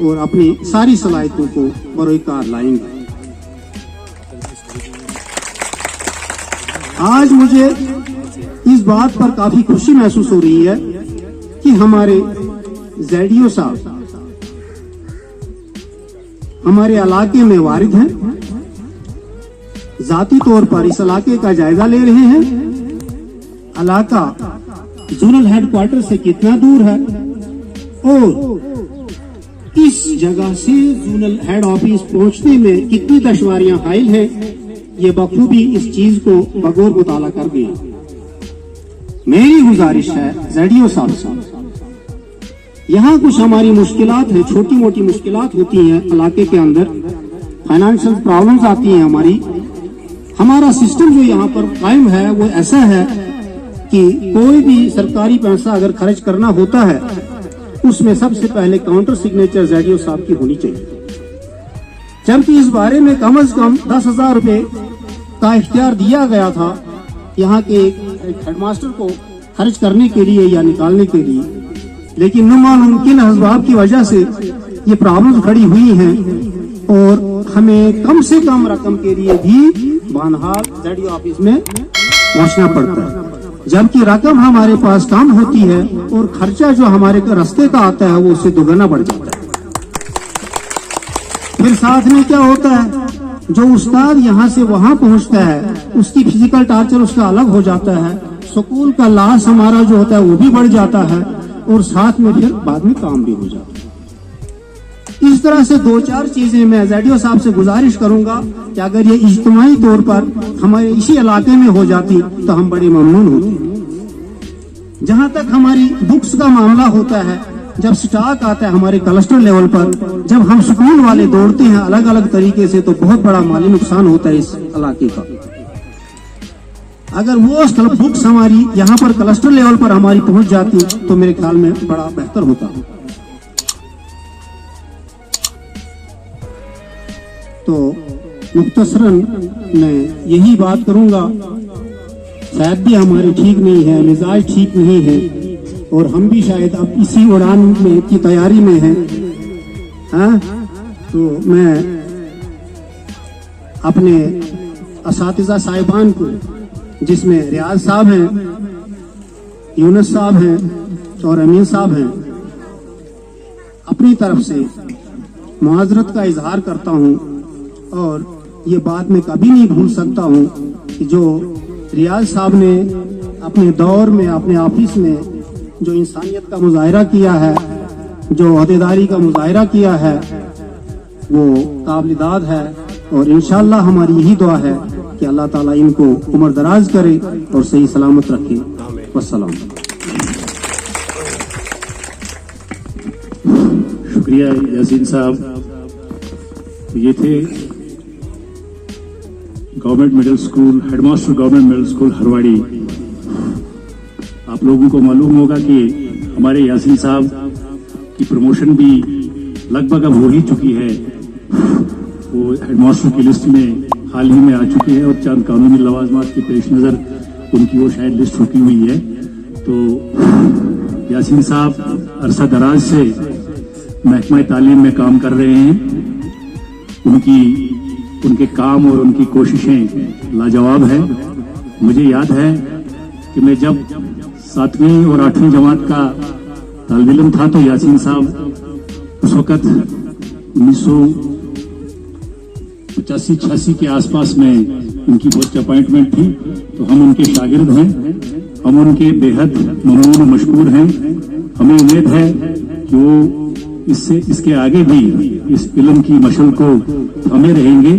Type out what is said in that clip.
اور اپنی ساری صلاحیتوں کو بروئے کار لائیں گے۔ آج مجھے اس بات پر کافی خوشی محسوس ہو رہی ہے کہ ہمارے زیڈیو صاحب ہمارے علاقے میں وارد ہیں، ذاتی طور پر اس علاقے کا جائزہ لے رہے ہیں، علاقہ زونل ہیڈ کوارٹر سے کتنا دور ہے اور اس جگہ سے زونل ہیڈ آفس پہنچنے میں کتنی دشواریاں حائل ہیں، یہ بخوبی اس چیز کو بغور مطالعہ کر گئے۔ میری گزارش ہے زیڈیو صاحب سے، یہاں کچھ ہماری مشکلات ہیں، چھوٹی موٹی مشکلات ہوتی ہیں علاقے کے اندر، فائنانشل پرابلمز آتی ہیں ہمارا سسٹم جو یہاں پر قائم ہے وہ ایسا ہے کہ کوئی بھی سرکاری پیسہ اگر خرچ کرنا ہوتا ہے اس میں سب سے پہلے کاؤنٹر سگنیچر زیڈیو صاحب کی ہونی چاہیے، جبکہ اس بارے میں کم از کم 10,000 روپے کا اختیار دیا گیا تھا یہاں کے ایک ہیڈ ماسٹر کو خرچ کرنے کے لیے یا نکالنے کے لیے، لیکن ناممکن اسباب کی وجہ سے یہ پرابلم کھڑی ہوئی ہیں اور ہمیں کم سے کم رقم کے لیے بھی بانہال زیڈیو آفس میں پہنچنا پڑتا ہے، جبکہ رقم ہمارے پاس کم ہوتی ہے اور خرچہ جو ہمارے رستے کا آتا ہے وہ اس سے دوگنا بڑھ جاتا ہے۔ پھر ساتھ میں کیا ہوتا ہے، جو استاد یہاں سے وہاں پہنچتا ہے اس کی فزیکل ٹارچر اس کا الگ ہو جاتا ہے، سکول کا لاس ہمارا جو ہوتا ہے وہ بھی بڑھ جاتا ہے اور ساتھ میں پھر بعد میں کام بھی ہو جاتا ہے۔ اس طرح سے 2-4 چیزیں میں زیڈیو صاحب سے گزارش کروں گا کہ اگر یہ اجتماعی طور پر ہمارے اسی علاقے میں ہو جاتی تو ہم بڑے ممنون ہوتے۔ جہاں تک ہماری بکس کا معاملہ ہوتا ہے، جب سٹاک آتا ہے ہمارے کلسٹر لیول پر، جب ہم سکول والے دوڑتے ہیں الگ الگ طریقے سے تو بہت بڑا مالی نقصان ہوتا ہے اس علاقے کا۔ اگر وہ بکس ہماری یہاں پر کلسٹر لیول پر ہماری پہنچ جاتی تو میرے خیال میں بڑا بہتر ہوتا۔ تو مختصراً میں یہی بات کروں گا، صحت بھی ہماری ٹھیک نہیں ہے، مزاج ٹھیک نہیں ہے اور ہم بھی شاید اب اسی اڑان میں کی تیاری میں ہیں۔ تو میں اپنے اساتذہ صاحبان کو، جس میں ریاض صاحب ہیں، یونس صاحب ہیں اور امین صاحب ہیں، اپنی طرف سے معذرت کا اظہار کرتا ہوں اور یہ بات میں کبھی نہیں بھول سکتا ہوں کہ جو ریاض صاحب نے اپنے دور میں اپنے آفس میں جو انسانیت کا مظاہرہ کیا ہے، جو عہدیداری کا مظاہرہ کیا ہے، وہ قابل داد ہے اور انشاءاللہ ہماری یہی دعا ہے کہ اللہ تعالیٰ ان کو عمر دراز کرے اور صحیح سلامت رکھے۔ والسلام۔ شکریہ یاسین صاحب۔ یہ تھے government middle school head master government middle school Harwari. آپ لوگوں کو معلوم ہوگا کہ ہمارے یاسین صاحب کی پروموشن بھی لگ بھگ اب ہو ہی چکی ہے، وہ ہیڈ ماسٹر کی لسٹ میں حال ہی میں آ چکی ہے اور چند قانونی لوازمات کے پیش نظر ان کی وہ شاید لسٹ رکی ہوئی ہے۔ تو یاسین صاحب عرصہ دراز سے محکمہ تعلیم میں کام کر رہے ہیں، ان کے کام اور ان کی کوششیں لاجواب ہیں۔ مجھے یاد ہے کہ میں جب 7ویں اور 8ویں جماعت کا طالب علم تھا تو یاسین صاحب اس وقت 1985-86 کے آس پاس میں ان کی پوسٹ اپائنٹمنٹ تھی، تو ہم ان کے شاگرد ہیں، ہم ان کے بے حد ممنون و مشکور ہیں۔ ہمیں امید ہے کہ وہ اس کے آگے بھی اس علم کی مشعل کو ہمیں رہیں گے۔